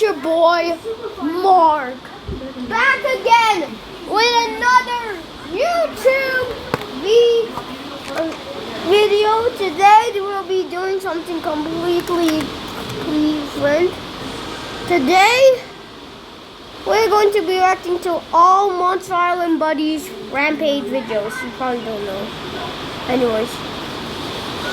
it's your boy, Mark, back again with another YouTube video. Today we'll be doing something completely different. Today we're going to be reacting to all Monster Island Buddies Rampage videos. You probably don't know. Anyways.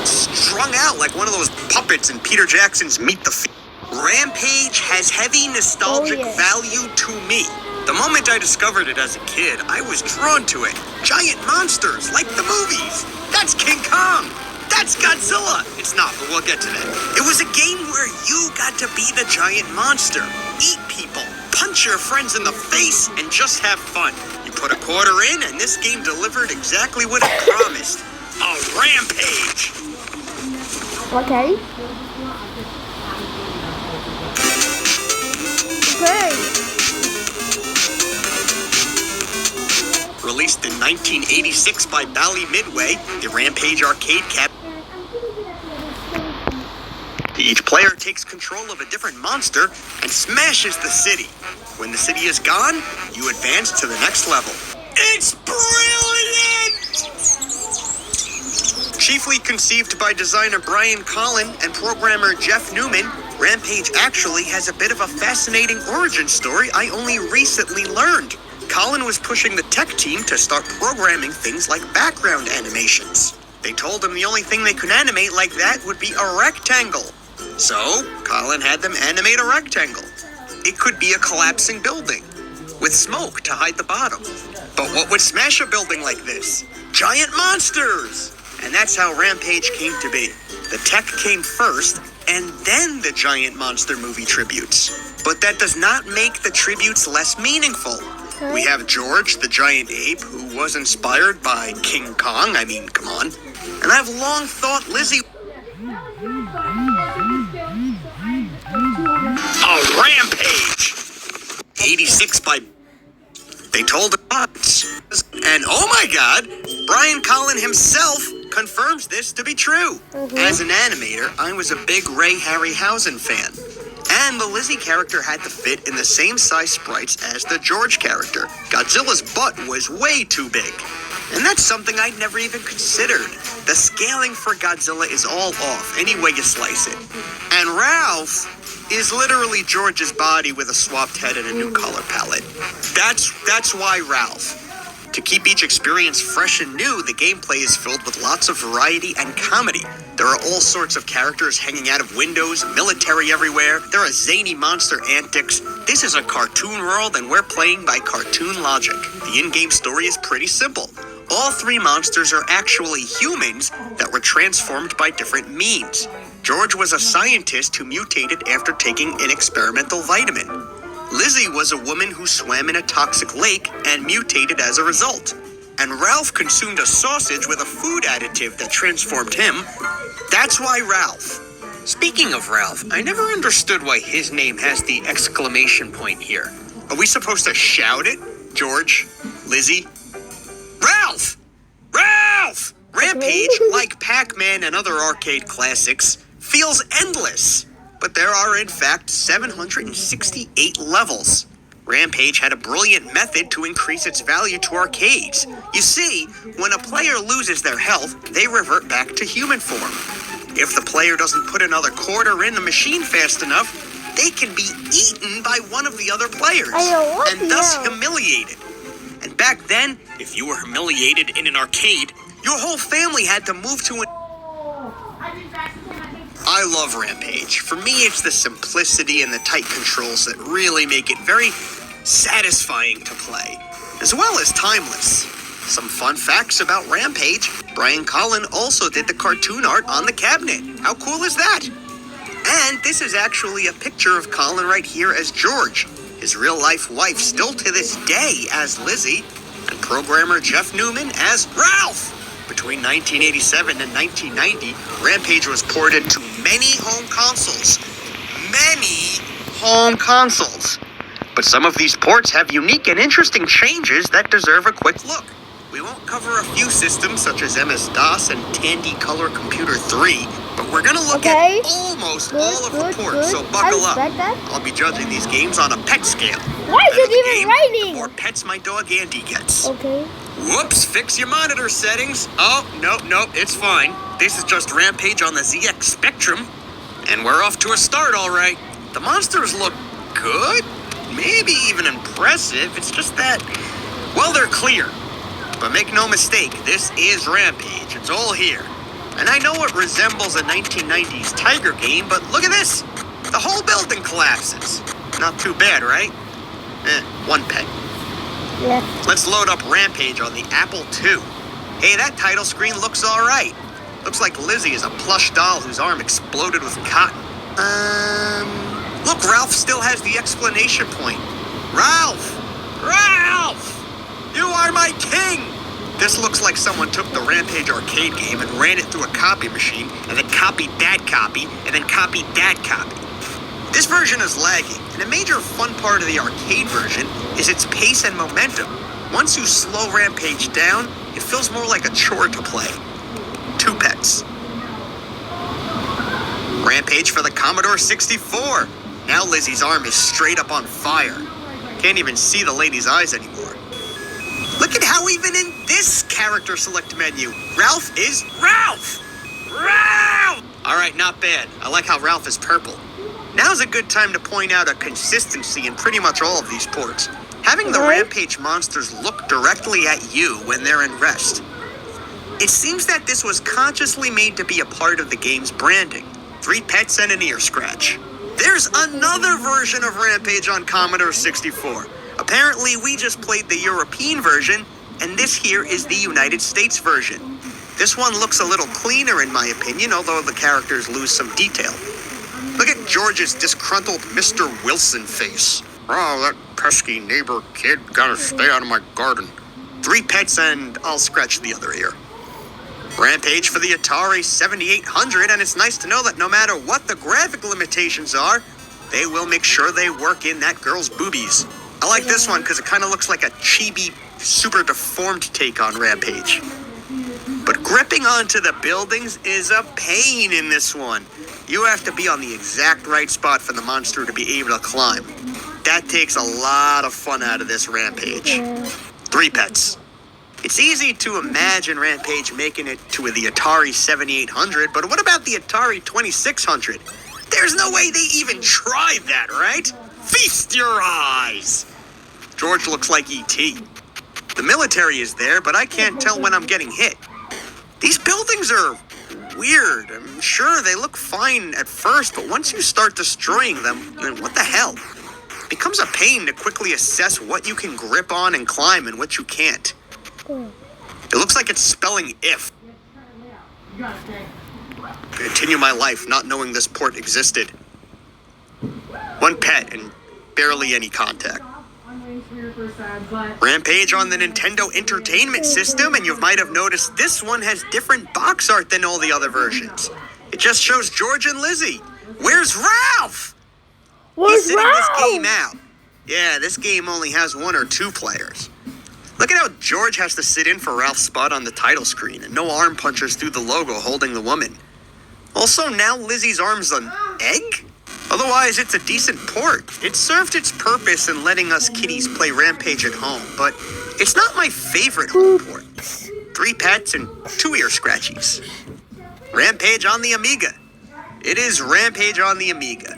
Strung out like one of those puppets in Peter Jackson's Meet the Feet. Rampage has heavy nostalgic value to me. The moment I discovered it as a kid, I was drawn to it. Giant monsters, like the movies. That's King Kong. That's Godzilla. It's not, but we'll get to that. It was a game where you got to be the giant monster, eat people, punch your friends in the face, and just have fun. You put a quarter in, and this game delivered exactly what it promised. A rampage. Okay. Released in 1986 by Bally Midway, the Rampage arcade cabinet. Each player takes control of a different monster and smashes the city. When the city is gone, you advance to the next level. It's brilliant! Chiefly conceived by designer Brian Collin and programmer Jeff Newman, Rampage actually has a bit of a fascinating origin story I only recently learned. Collin was pushing the tech team to start programming things like background animations. They told him the only thing they could animate like that would be a rectangle. So, Collin had them animate a rectangle. It could be a collapsing building, with smoke to hide the bottom. But what would smash a building like this? Giant monsters! And that's how Rampage came to be. The tech came first, and then the giant monster movie tributes. But that does not make the tributes less meaningful. We have George, the giant ape, who was inspired by King Kong. I mean, come on. And I've long thought Lizzie... A rampage! 86 by... They told us. And oh my god, Brian Collin himself confirms this to be true. As an animator, I was a big Ray Harryhausen fan. And the Lizzie character had to fit in the same size sprites as the George character. Godzilla's butt was way too big. And that's something I'd never even considered. The scaling for Godzilla is all off, any way you slice it. And Ralph is literally George's body with a swapped head and a new color palette. That's why Ralph. To keep each experience fresh and new, the gameplay is filled with lots of variety and comedy. There are all sorts of characters hanging out of windows, military everywhere. There are zany monster antics. This is a cartoon world, and we're playing by cartoon logic. The in-game story is pretty simple. All three monsters are actually humans that were transformed by different means. George was a scientist who mutated after taking an experimental vitamin. Lizzie was a woman who swam in a toxic lake and mutated as a result. And Ralph consumed a sausage with a food additive that transformed him. That's why Ralph. Speaking of Ralph, I never understood why his name has the exclamation point here. Are we supposed to shout it? George? Lizzie? Ralph! Ralph! Rampage, like Pac-Man and other arcade classics, feels endless. But there are, in fact, 768 levels. Rampage had a brilliant method to increase its value to arcades. You see, when a player loses their health, they revert back to human form. If the player doesn't put another quarter in the machine fast enough, they can be eaten by one of the other players, and thus humiliated. And back then, if you were humiliated in an arcade, your whole family had to move to an... I love Rampage. For me, it's the simplicity and the tight controls that really make it very satisfying to play, as well as timeless. Some fun facts about Rampage. Brian Collin also did the cartoon art on the cabinet. How cool is that? And this is actually a picture of Collin right here as George, his real-life wife still to this day as Lizzie, and programmer Jeff Newman as Ralph. Between 1987 and 1990, Rampage was ported to many home consoles. Many home consoles. But some of these ports have unique and interesting changes that deserve a quick look. We won't cover a few systems such as MS-DOS and Tandy Color Computer 3, But we're gonna look Okay. at almost Good, all of good, the ports, good. so I buckle up. respect that. I'll be judging these games on a pet scale. Why is The better it the even game, raining? the more pets my dog Andy gets. Okay. Whoops, fix your monitor settings. Oh, nope, it's fine. This is just Rampage on the ZX Spectrum. And we're off to a start, all right. The monsters look good, maybe even impressive. It's just that, well, they're clear. But make no mistake, this is Rampage. It's all here. And I know it resembles a 1990s Tiger game, but look at this. The whole building collapses. Not too bad, right? One pet. Yeah. Let's load up Rampage on the Apple II. Hey, that title screen looks all right. Looks like Lizzie is a plush doll whose arm exploded with cotton. Look, Ralph still has the exclamation point. Ralph! Ralph! You are my king! This looks like someone took the Rampage arcade game and ran it through a copy machine, and then copied that copy, and then copied that copy. This version is lagging, and a major fun part of the arcade version is its pace and momentum. Once you slow Rampage down, it feels more like a chore to play. 2 pets. Rampage for the Commodore 64. Now Lizzie's arm is straight up on fire. Can't even see the lady's eyes anymore. Look at how even in this character select menu, Ralph is Ralph! Ralph! Alright, not bad. I like how Ralph is purple. Now's a good time to point out a consistency in pretty much all of these ports. Having the Rampage monsters look directly at you when they're in rest. It seems that this was consciously made to be a part of the game's branding. 3 pets and an ear scratch. There's another version of Rampage on Commodore 64. Apparently, we just played the European version, and this here is the United States version. This one looks a little cleaner in my opinion, although the characters lose some detail. Look at George's disgruntled Mr. Wilson face. Oh, that pesky neighbor kid gotta stay out of my garden. 3 pets and I'll scratch the other ear. Rampage for the Atari 7800, and it's nice to know that no matter what the graphic limitations are, they will make sure they work in that girl's boobies. I like this one because it kind of looks like a chibi, super deformed take on Rampage. But gripping onto the buildings is a pain in this one. You have to be on the exact right spot for the monster to be able to climb. That takes a lot of fun out of this Rampage. 3 pets. It's easy to imagine Rampage making it to the Atari 7800, but what about the Atari 2600? There's no way they even tried that, right? Feast your eyes! George looks like E.T. The military is there, but I can't tell when I'm getting hit. These buildings are weird. I'm sure they look fine at first, but once you start destroying them, what the hell? It becomes a pain to quickly assess what you can grip on and climb and what you can't. It looks like it's spelling if. Continue my life not knowing this port existed. 1 pet and barely any contact. Rampage on the Nintendo Entertainment System, and you might have noticed this one has different box art than all the other versions. It just shows George and Lizzie. Where's Ralph? He's sitting this game out. Yeah, this game only has 1 or 2 players. Look at how George has to sit in for Ralph's spot on the title screen, and no arm punchers through the logo holding the woman. Also, now Lizzie's arm's an egg? Otherwise, it's a decent port. It served its purpose in letting us kiddies play Rampage at home, but it's not my favorite home port. 3 pets and 2 ear scratchies. Rampage on the Amiga. It is Rampage on the Amiga.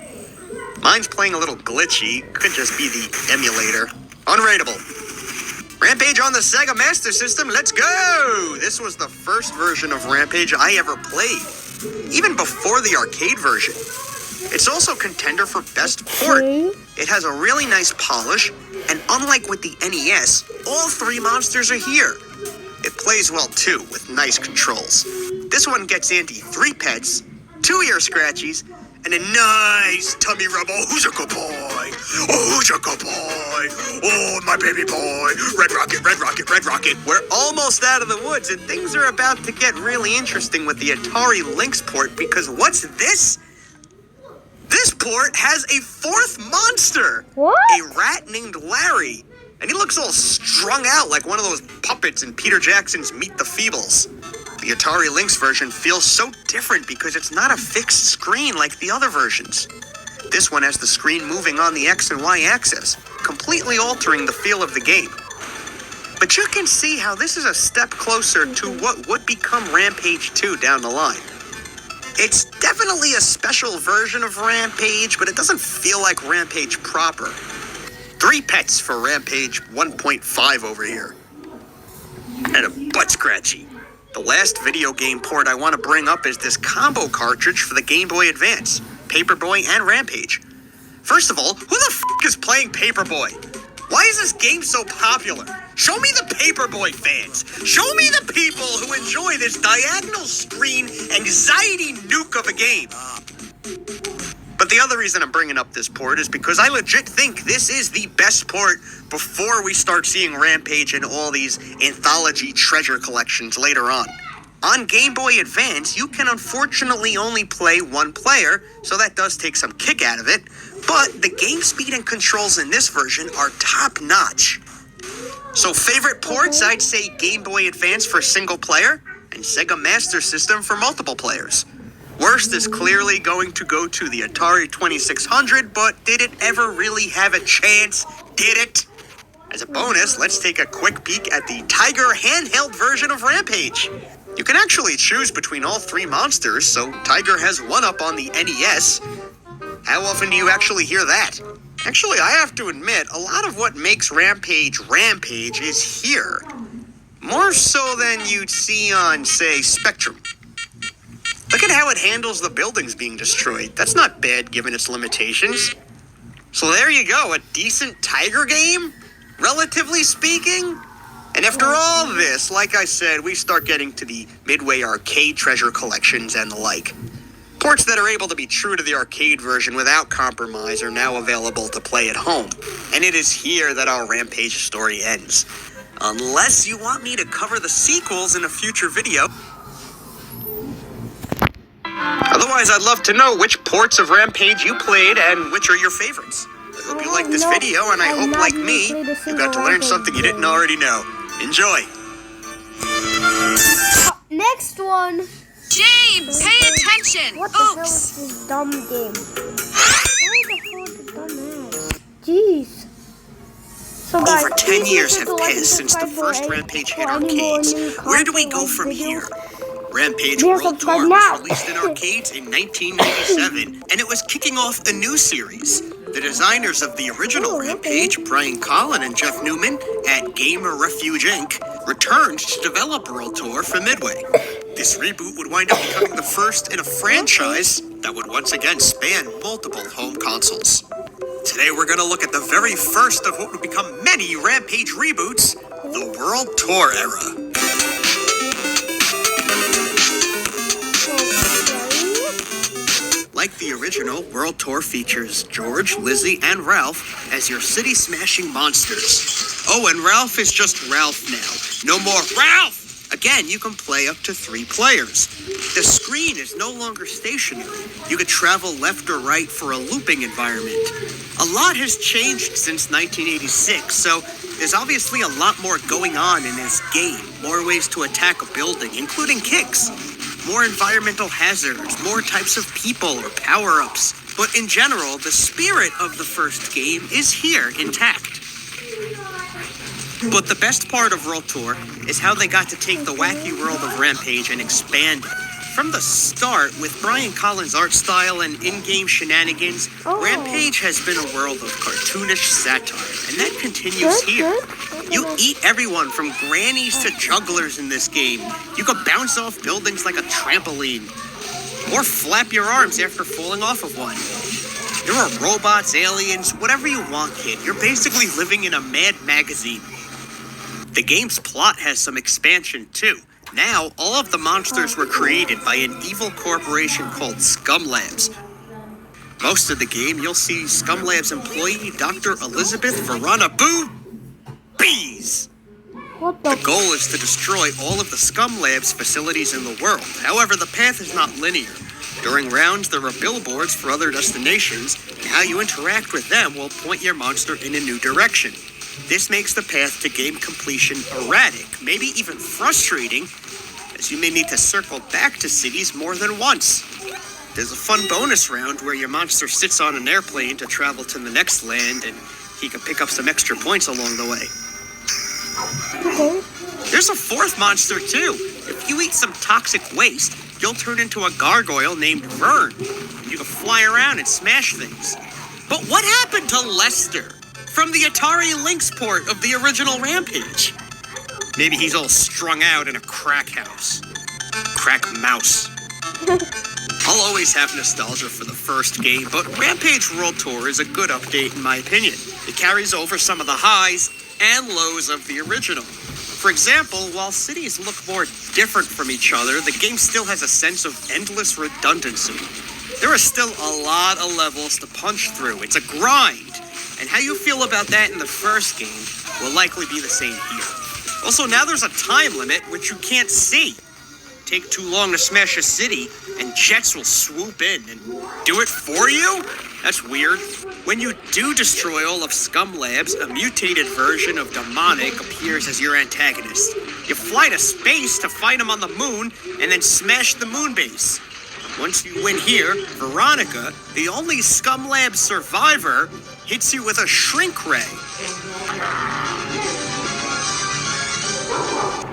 Mine's playing a little glitchy. Could just be the emulator. Unrateable. Rampage on the Sega Master System, let's go! This was the first version of Rampage I ever played, even before the arcade version. It's also contender for Best Port. It has a really nice polish, and unlike with the NES, all 3 monsters are here. It plays well too, with nice controls. This one gets Andy 3 pets, 2 ear scratchies, and a nice tummy rub. Oh, who's a good boy? Oh, who's a good boy? Oh, my baby boy. Red rocket, red rocket, red rocket. We're almost out of the woods, and things are about to get really interesting with the Atari Lynx port, because what's this? This port has a 4th monster. What? A rat named Larry. And he looks all strung out like one of those puppets in Peter Jackson's Meet the Feebles. The Atari Lynx version feels so different because it's not a fixed screen like the other versions. This one has the screen moving on the X and Y axis, completely altering the feel of the game. But you can see how this is a step closer to what would become Rampage 2 down the line. It's definitely a special version of Rampage, but it doesn't feel like Rampage proper. 3 pets for Rampage 1.5 over here. And a butt scratchy. The last video game port I want to bring up is this combo cartridge for the Game Boy Advance, Paperboy and Rampage. First of all, who the f*** is playing Paperboy? Why is this game so popular? Show me the Paperboy fans. Show me the people who enjoy this diagonal screen anxiety nuke of a game. But the other reason I'm bringing up this port is because I legit think this is the best port before we start seeing Rampage and all these anthology treasure collections later on. On Game Boy Advance, you can unfortunately only play one player, so that does take some kick out of it, but the game speed and controls in this version are top-notch. So favorite ports, I'd say Game Boy Advance for single player, and Sega Master System for multiple players. Worst is clearly going to go to the Atari 2600, but did it ever really have a chance? Did it? As a bonus, let's take a quick peek at the Tiger handheld version of Rampage. You can actually choose between all 3 monsters, so Tiger has one up on the NES. How often do you actually hear that? Actually, I have to admit, a lot of what makes Rampage Rampage is here. More so than you'd see on, say, Spectrum. Look at how it handles the buildings being destroyed. That's not bad given its limitations. So there you go, a decent Tiger game, relatively speaking. And after all this, like I said, we start getting to the Midway arcade treasure collections and the like. Ports that are able to be true to the arcade version without compromise are now available to play at home. And it is here that our Rampage story ends. Unless you want me to cover the sequels in a future video. Otherwise, I'd love to know which ports of Rampage you played and which are your favorites. I hope you liked this video, and I hope, like me, you got to learn something you didn't already know. Enjoy! Next one. James, pay attention! What the hell Oops! is this dumb game? Why the hell is the dumbass? Jeez. So guys, Over 10 years have passed since the first Rampage hit arcades. Where do we go from here? Rampage World Tour was released in arcades in 1997, and it was kicking off a new series. The designers of the original Rampage, Brian Collin and Jeff Newman, at Gamer Refuge Inc., returned to develop World Tour for Midway. This reboot would wind up becoming the first in a franchise that would once again span multiple home consoles. Today we're going to look at the very first of what would become many Rampage reboots, the World Tour era. Like the original, World Tour features George, Lizzie, and Ralph as your city-smashing monsters. Oh, and Ralph is just Ralph now. No more Ralph! Again, you can play up to 3 players. The screen is no longer stationary. You can travel left or right for a looping environment. A lot has changed since 1986, so there's obviously a lot more going on in this game. More ways to attack a building, including kicks. More environmental hazards, more types of people or power-ups. But in general, the spirit of the first game is here, intact. But the best part of World Tour is how they got to take the wacky world of Rampage and expand it. From the start, with Brian Collins' art style and in-game shenanigans, Rampage has been a world of cartoonish satire, and that continues here. You eat everyone from grannies to jugglers in this game. You can bounce off buildings like a trampoline, or flap your arms after falling off of one. There are robots, aliens, whatever you want, kid. You're basically living in a Mad magazine. The game's plot has some expansion, too. Now, all of the monsters were created by an evil corporation called Scum Labs. Most of the game, you'll see Scum Labs employee Dr. Elizabeth Verona Boo Bees. The goal is to destroy all of the Scum Labs facilities in the world. However, the path is not linear. During rounds, there are billboards for other destinations, and how you interact with them will point your monster in a new direction. This makes the path to game completion erratic, maybe even frustrating, as you may need to circle back to cities more than once. There's a fun bonus round where your monster sits on an airplane to travel to the next land, and he can pick up some extra points along the way. Okay. There's a fourth monster, too. If you eat some toxic waste, you'll turn into a gargoyle named Vern. You can fly around and smash things. But what happened to Lester from the Atari Lynx port of the original Rampage? Maybe he's all strung out in a crack house. Crack mouse. I'll always have nostalgia for the first game, but Rampage World Tour is a good update in my opinion. It carries over some of the highs and lows of the original. For example, while cities look more different from each other, the game still has a sense of endless redundancy. There are still a lot of levels to punch through. It's a grind, and how you feel about that in the first game will likely be the same here. Also, now there's a time limit which you can't see. Take too long to smash a city, and jets will swoop in and do it for you? That's weird. When you do destroy all of Scum Labs, a mutated version of Demonic appears as your antagonist. You fly to space to fight him on the moon, and then smash the moon base. Once you win here, Veronica, the only Scum Lab survivor, hits you with a shrink ray.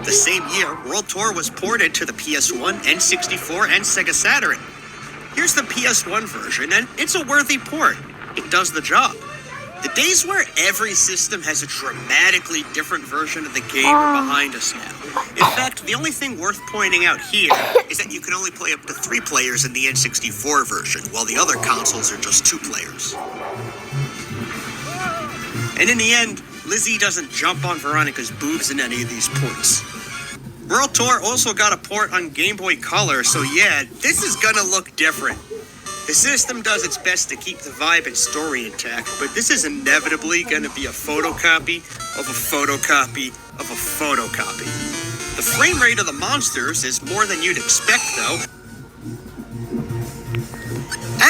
The same year, World Tour was ported to the PS1, N64, and Sega Saturn. Here's the PS1 version, and it's a worthy port. It does the job. The days where every system has a dramatically different version of the game are behind us now. In fact, the only thing worth pointing out here is that you can only play up to 3 players in the N64 version, while the other consoles are just 2 players. And in the end, Lizzie doesn't jump on Veronica's boobs in any of these ports. World Tour also got a port on Game Boy Color, so yeah, this is gonna look different. The system does its best to keep the vibe and story intact, but this is inevitably gonna be a photocopy of a photocopy of a photocopy. The frame rate of the monsters is more than you'd expect, though.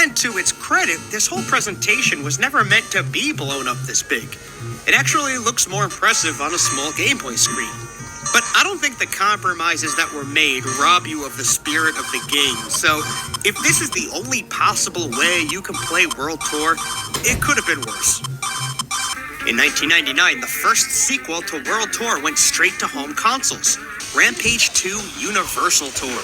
And to its credit, this whole presentation was never meant to be blown up this big. It actually looks more impressive on a small Game Boy screen. But I don't think the compromises that were made rob you of the spirit of the game. So if this is the only possible way you can play World Tour, it could have been worse. In 1999, the first sequel to World Tour went straight to home consoles, Rampage 2 Universal Tour.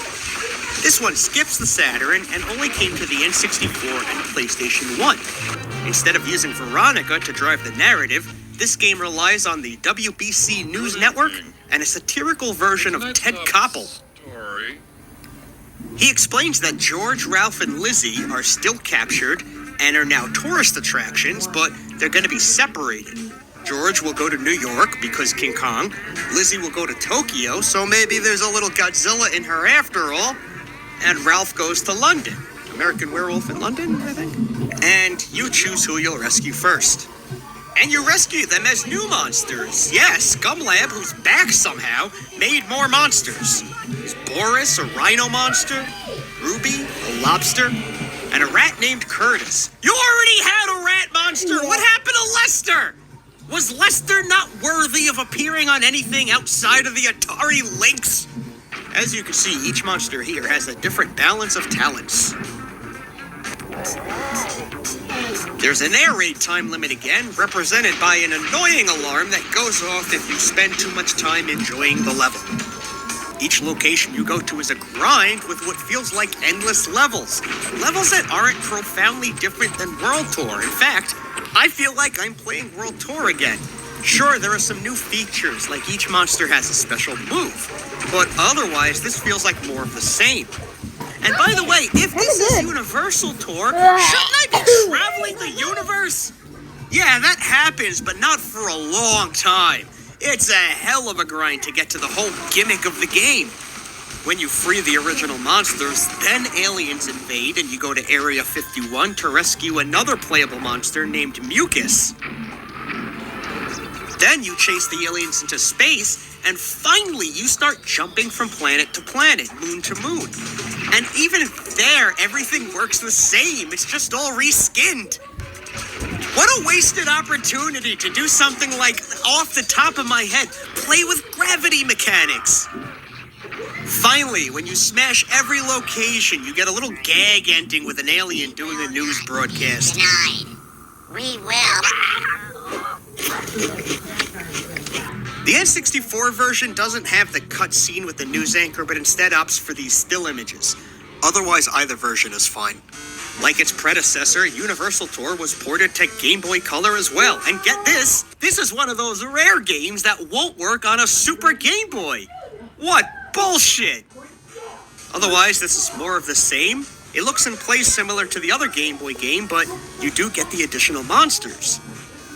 This one skips the Saturn and only came to the N64 and PlayStation 1. Instead of using Veronica to drive the narrative, this game relies on the WBC News Network and a satirical version of Ted Koppel. He explains that George, Ralph, and Lizzie are still captured and are now tourist attractions, but they're going to be separated. George will go to New York because King Kong. Lizzie will go to Tokyo, so maybe there's a little Godzilla in her after all. And Ralph goes to London. American Werewolf in London, I think. And you choose who you'll rescue first. And you rescue them as new monsters. Yes, Scumlab, who's back somehow, made more monsters. There's Boris, a rhino monster, Ruby, a lobster, and a rat named Curtis. You already had a rat monster! What happened to Lester? Was Lester not worthy of appearing on anything outside of the Atari Lynx? As you can see, each monster here has a different balance of talents. There's an air raid time limit again, represented by an annoying alarm that goes off if you spend too much time enjoying the level. Each location you go to is a grind with what feels like endless levels. Levels that aren't profoundly different than World Tour. In fact, I feel like I'm playing World Tour again. Sure, there are some new features, like each monster has a special move, but otherwise this feels like more of the same. And by the way, if this is Universal Tour, shouldn't I be traveling the universe? Yeah, that happens, but not for a long time. It's a hell of a grind to get to the whole gimmick of the game. When you free the original monsters, then aliens invade and you go to Area 51 to rescue another playable monster named Mucus. Then you chase the aliens into space, and finally you start jumping from planet to planet, moon to moon. And even there, everything works the same. It's just all reskinned. What a wasted opportunity to do something like, off the top of my head, play with gravity mechanics. Finally, when you smash every location, you get a little gag ending with an alien doing a news broadcast. Denied. We will. The N64 version doesn't have the cutscene with the news anchor, but instead opts for these still images. Otherwise, either version is fine. Like its predecessor, Universal Tour was ported to Game Boy Color as well. And get this, this is one of those rare games that won't work on a Super Game Boy. What bullshit! Otherwise, this is more of the same. It looks and plays similar to the other Game Boy game, but you do get the additional monsters.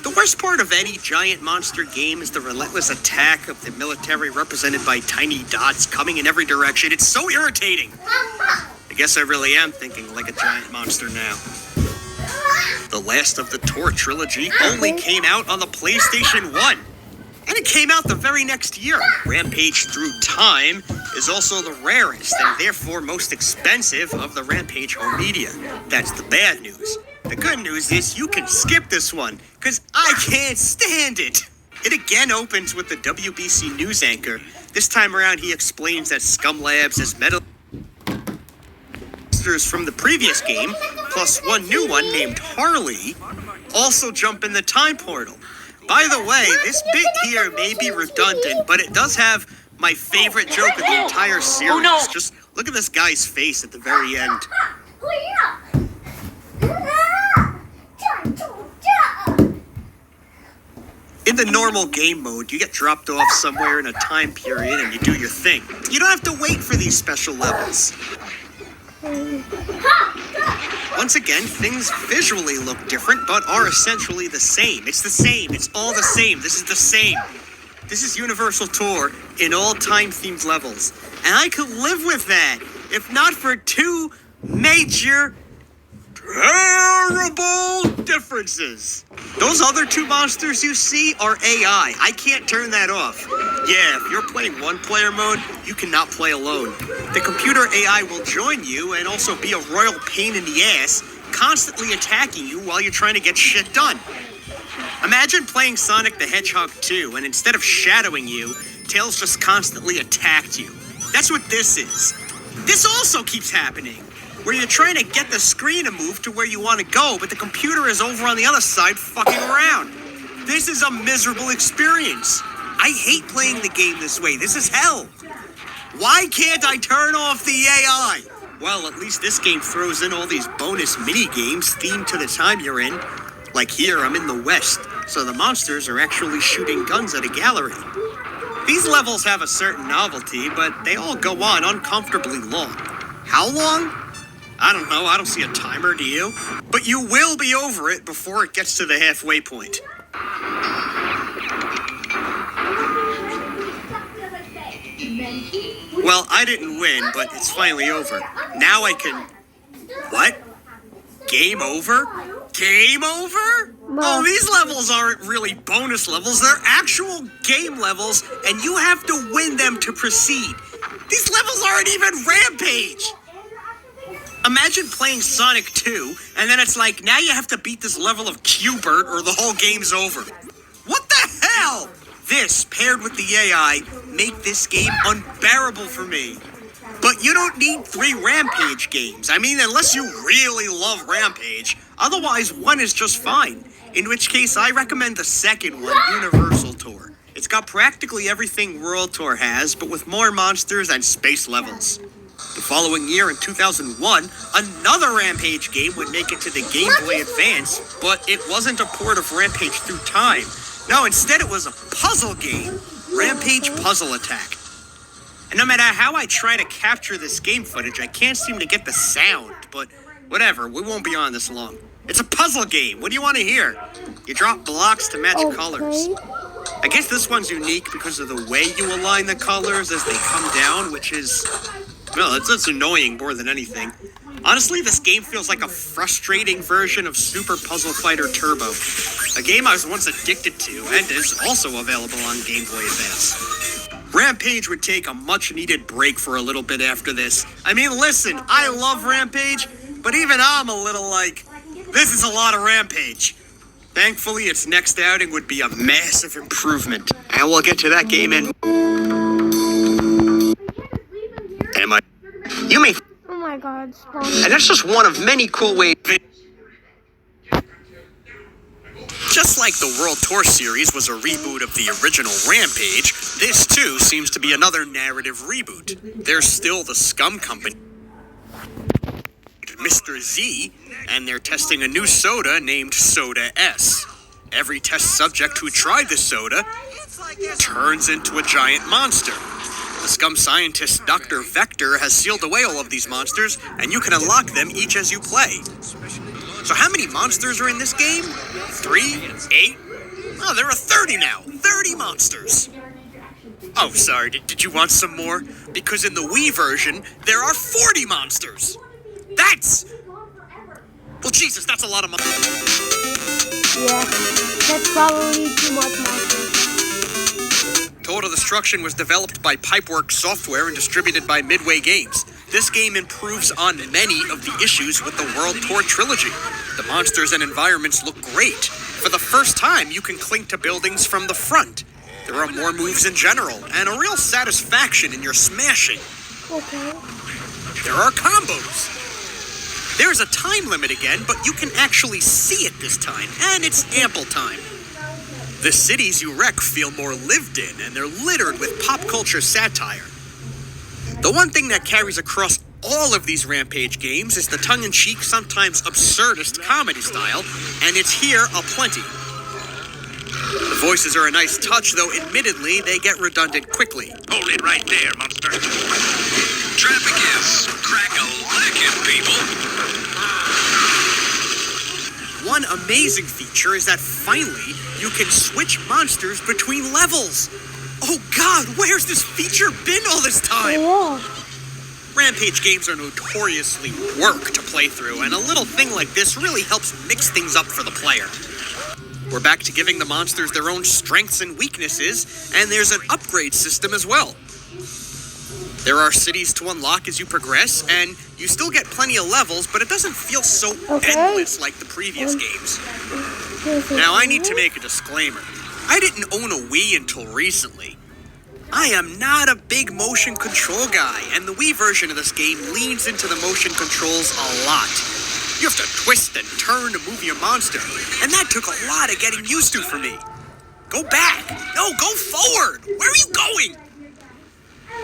The worst part of any giant monster game is the relentless attack of the military represented by tiny dots coming in every direction. It's so irritating. I guess I really am thinking like a giant monster now. The last of the Tour trilogy only came out on the PlayStation 1. And it came out the very next year. Rampage Through Time is also the rarest and therefore most expensive of the Rampage home media. That's the bad news. The good news is you can skip this one, because I can't stand it. It again opens with the WBC news anchor. This time around he explains that Scum Labs is metal monsters from the previous game, plus one new one named Harley, also jump in the time portal. By the way, this bit here may be redundant, but it does have my favorite joke of the entire series. Oh, no. Just look at this guy's face at the very end. In the normal game mode, you get dropped off somewhere in a time period and you do your thing. You don't have to wait for these special levels. Once again, things visually look different, but are essentially the same. It's the same. It's all the same. This is the same. This is Universal Tour in all time-themed levels. And I could live with that, if not for two major, terrible differences. Those other two monsters you see are AI. I can't turn that off. Yeah, if you're playing one-player mode, you cannot play alone. The computer AI will join you and also be a royal pain in the ass, constantly attacking you while you're trying to get shit done. Imagine playing Sonic the Hedgehog 2, and instead of shadowing you, Tails just constantly attacked you. That's what this is. This also keeps happening, where you're trying to get the screen to move to where you want to go, but the computer is over on the other side fucking around. This is a miserable experience. I hate playing the game this way. This is hell. Why can't I turn off the AI? Well, at least this game throws in all these bonus mini-games themed to the time you're in. Like here, I'm in the West, so the monsters are actually shooting guns at a gallery. These levels have a certain novelty, but they all go on uncomfortably long. How long? I don't know, I don't see a timer, do you? But you will be over it before it gets to the halfway point. Well, I didn't win, but it's finally over. Now I can... What? Game over? Game over? Oh, these levels aren't really bonus levels. They're actual game levels, and you have to win them to proceed. These levels aren't even Rampage! Imagine playing Sonic 2, and then it's like, now you have to beat this level of Q*bert or the whole game's over. What the hell? This, paired with the AI, make this game unbearable for me. But you don't need 3 Rampage games. I mean, unless you really love Rampage. Otherwise, one is just fine. In which case, I recommend the second one, Universal Tour. It's got practically everything World Tour has, but with more monsters and space levels. The following year, in 2001, another Rampage game would make it to the Game Boy Advance, but it wasn't a port of Rampage Through Time. No, instead it was a puzzle game, Rampage Puzzle Attack. And no matter how I try to capture this game footage, I can't seem to get the sound, but whatever, we won't be on this long. It's a puzzle game, what do you want to hear? You drop blocks to match colors. I guess this one's unique because of the way you align the colors as they come down, which is... well, it's annoying more than anything. Honestly, this game feels like a frustrating version of Super Puzzle Fighter Turbo, a game I was once addicted to and is also available on Game Boy Advance. Rampage would take a much-needed break for a little bit after this. I mean, listen, I love Rampage, but even I'm a little like, this is a lot of Rampage. Thankfully, its next outing would be a massive improvement, and we'll get to that game in... You may, Oh my god, spawn. and that's just one of many cool ways. Just like the World Tour series was a reboot of the original Rampage, this too seems to be another narrative reboot. There's still the Scum Company, Mr. Z, and they're testing a new soda named Soda S. Every test subject who tried the soda turns into a giant monster. The Scum scientist Dr. Vector has sealed away all of these monsters, and you can unlock them each as you play. So how many monsters are in this game? 3? 8? Oh, there are 30 now. 30 monsters. Oh, sorry, did you want some more? Because in the Wii version, there are 40 monsters. Well, Jesus, that's a lot of monsters. Yeah, that's probably too much monsters. Total Destruction was developed by Pipeworks Software and distributed by Midway Games. This game improves on many of the issues with the World Tour trilogy. The monsters and environments look great. For the first time, you can cling to buildings from the front. There are more moves in general, and a real satisfaction in your smashing. Okay. There are combos. There's a time limit again, but you can actually see it this time, and it's ample time. The cities you wreck feel more lived in, and they're littered with pop culture satire. The one thing that carries across all of these Rampage games is the tongue-in-cheek, sometimes absurdist comedy style, and it's here aplenty. The voices are a nice touch, though admittedly they get redundant quickly. Hold it right there, monster. Traffic is crack-a-lackin', people. One amazing feature is that finally you can switch monsters between levels. Oh God, where's this feature been all this time? Yeah. Rampage games are notoriously work to play through, and a little thing like this really helps mix things up for the player. We're back to giving the monsters their own strengths and weaknesses, and there's an upgrade system as well. There are cities to unlock as you progress, and you still get plenty of levels, but it doesn't feel so endless like the previous games. Now, I need to make a disclaimer. I didn't own a Wii until recently. I am not a big motion control guy, and the Wii version of this game leans into the motion controls a lot. You have to twist and turn to move your monster, and that took a lot of getting used to for me. Go back. No, go forward. Where are you going?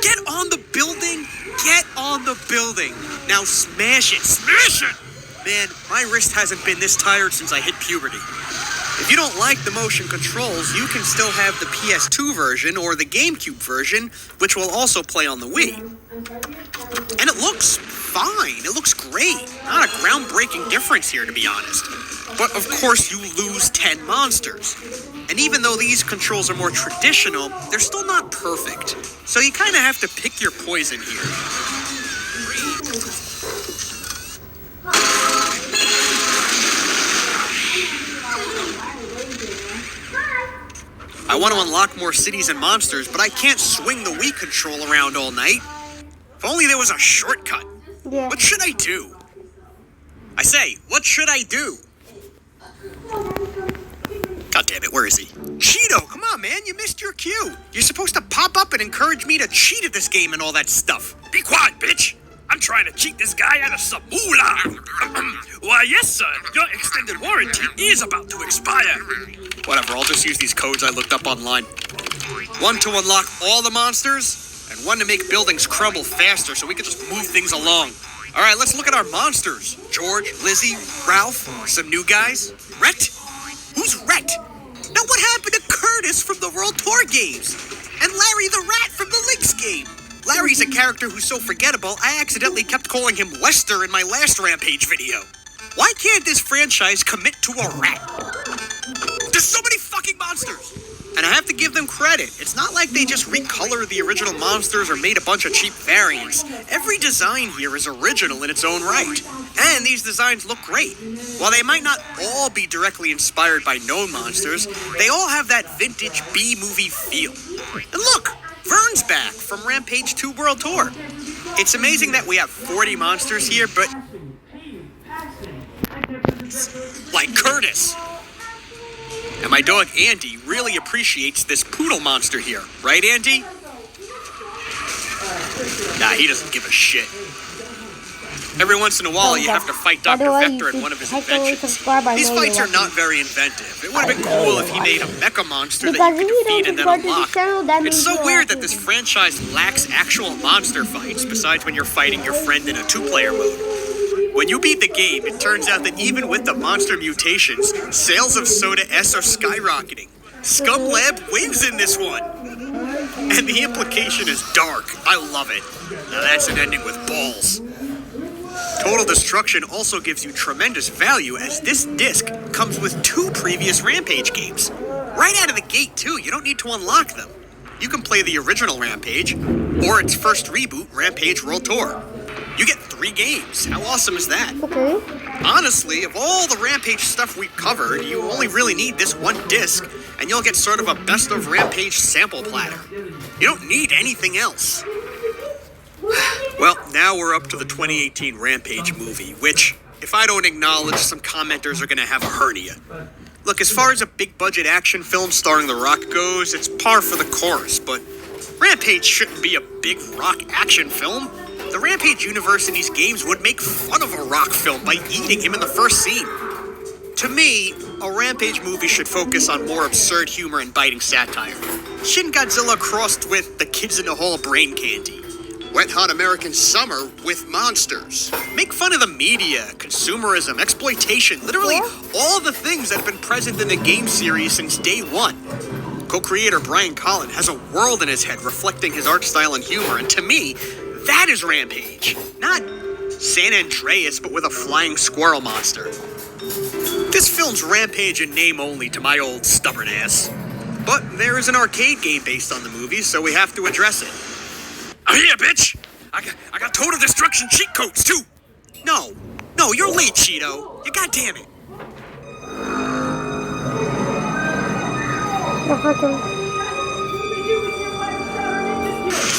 Get on the building. Get on the building. Now smash it. Smash it! Man, my wrist hasn't been this tired since I hit puberty. If you don't like the motion controls, you can still have the PS2 version or the GameCube version, which will also play on the Wii. And it looks fine. It looks great. Not a groundbreaking difference here, to be honest. But of course, you lose 10 monsters. And even though these controls are more traditional, they're still not perfect. So you kind of have to pick your poison here. I want to unlock more cities and monsters, but I can't swing the Wii control around all night. If only there was a shortcut. Yeah. What should I do? I say, what should I do? God damn it, where is he? Cheeto, come on, man, you missed your cue. You're supposed to pop up and encourage me to cheat at this game and all that stuff. Be quiet, bitch. I'm trying to cheat this guy out of some moolah. Why, yes, sir. Your extended warranty is about to expire. Whatever, I'll just use these codes I looked up online. One to unlock all the monsters, and one to make buildings crumble faster so we can just move things along. All right, let's look at our monsters. George, Lizzie, Ralph, some new guys. Rhett? Who's Rhett? Now what happened to Curtis from the World Tour games? And Larry the Rat from the Lynx game? Larry's a character who's so forgettable, I accidentally kept calling him Lester in my last Rampage video. Why can't this franchise commit to a rat? There's so many fucking monsters! And I have to give them credit. It's not like they just recolored the original monsters or made a bunch of cheap variants. Every design here is original in its own right. And these designs look great. While they might not all be directly inspired by known monsters, they all have that vintage B-movie feel. And look! Vern's back from Rampage 2 World Tour. It's amazing that we have 40 monsters here, but... like Curtis. And my dog Andy really appreciates this poodle monster here. Right, Andy? Nah, he doesn't give a shit. Every once in a while, you have to fight By the Dr. way, Vector you in one of his should technically inventions. subscribe. I These know you're fights are watching. not very inventive. It would have been cool if he made a mecha monster that Because you if could you defeat don't and then subscribe to unlock. the channel, that It's means so you're weird that watching. this franchise lacks actual monster fights besides when you're fighting your friend in a two-player mode. When you beat the game, it turns out that even with the monster mutations, sales of Soda S are skyrocketing. Scum Lab wins in this one. And the implication is dark. I love it. Now that's an ending with balls. Total Destruction also gives you tremendous value as this disc comes with 2 previous Rampage games. Right out of the gate too, you don't need to unlock them. You can play the original Rampage, or its first reboot, Rampage World Tour. You get 3 games. How awesome is that? Okay. Honestly, of all the Rampage stuff we've covered, you only really need this one disc, and you'll get sort of a best of Rampage sample platter. You don't need anything else. Well, now we're up to the 2018 Rampage movie, which, if I don't acknowledge, some commenters are gonna have a hernia. Look, as far as a big budget action film starring The Rock goes, it's par for the course, but Rampage shouldn't be a big rock action film. The Rampage universe in these games would make fun of a rock film by eating him in the first scene. To me, a Rampage movie should focus on more absurd humor and biting satire. Shin Godzilla crossed with The Kids in the Hall brain candy. Wet Hot American Summer with monsters. Make fun of the media, consumerism, exploitation, literally all the things that have been present in the game series since day one. Co-creator Brian Collin has a world in his head reflecting his art style and humor, and to me, that is Rampage. Not San Andreas, but with a flying squirrel monster. This film's Rampage in name only to my old stubborn ass. But there is an arcade game based on the movie, so we have to address it. I'm here, bitch! I got Total Destruction cheat codes, too! No, you're late, Cheeto. You goddamn it.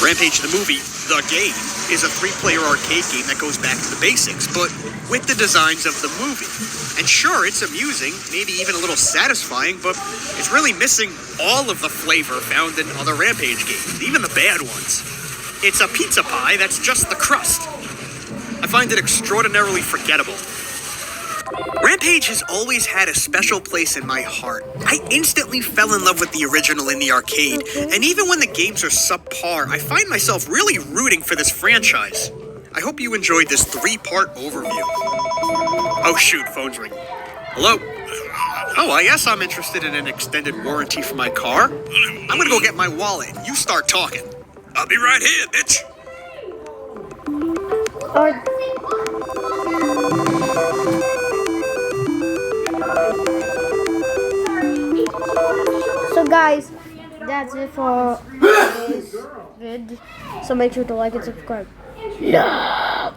Rampage the movie, the game, is a 3-player arcade game that goes back to the basics, but with the designs of the movie. And sure, it's amusing, maybe even a little satisfying, but it's really missing all of the flavor found in other Rampage games, even the bad ones. It's a pizza pie that's just the crust. I find it extraordinarily forgettable. Rampage has always had a special place in my heart. I instantly fell in love with the original in the arcade, and even when the games are subpar, I find myself really rooting for this franchise. I hope you enjoyed this 3-part overview. Oh shoot, phone's ringing. Hello? Oh, I guess I'm interested in an extended warranty for my car. I'm gonna go get my wallet. You start talking. I'll be right here, bitch! So guys, that's it for this vid. So make sure to like and subscribe.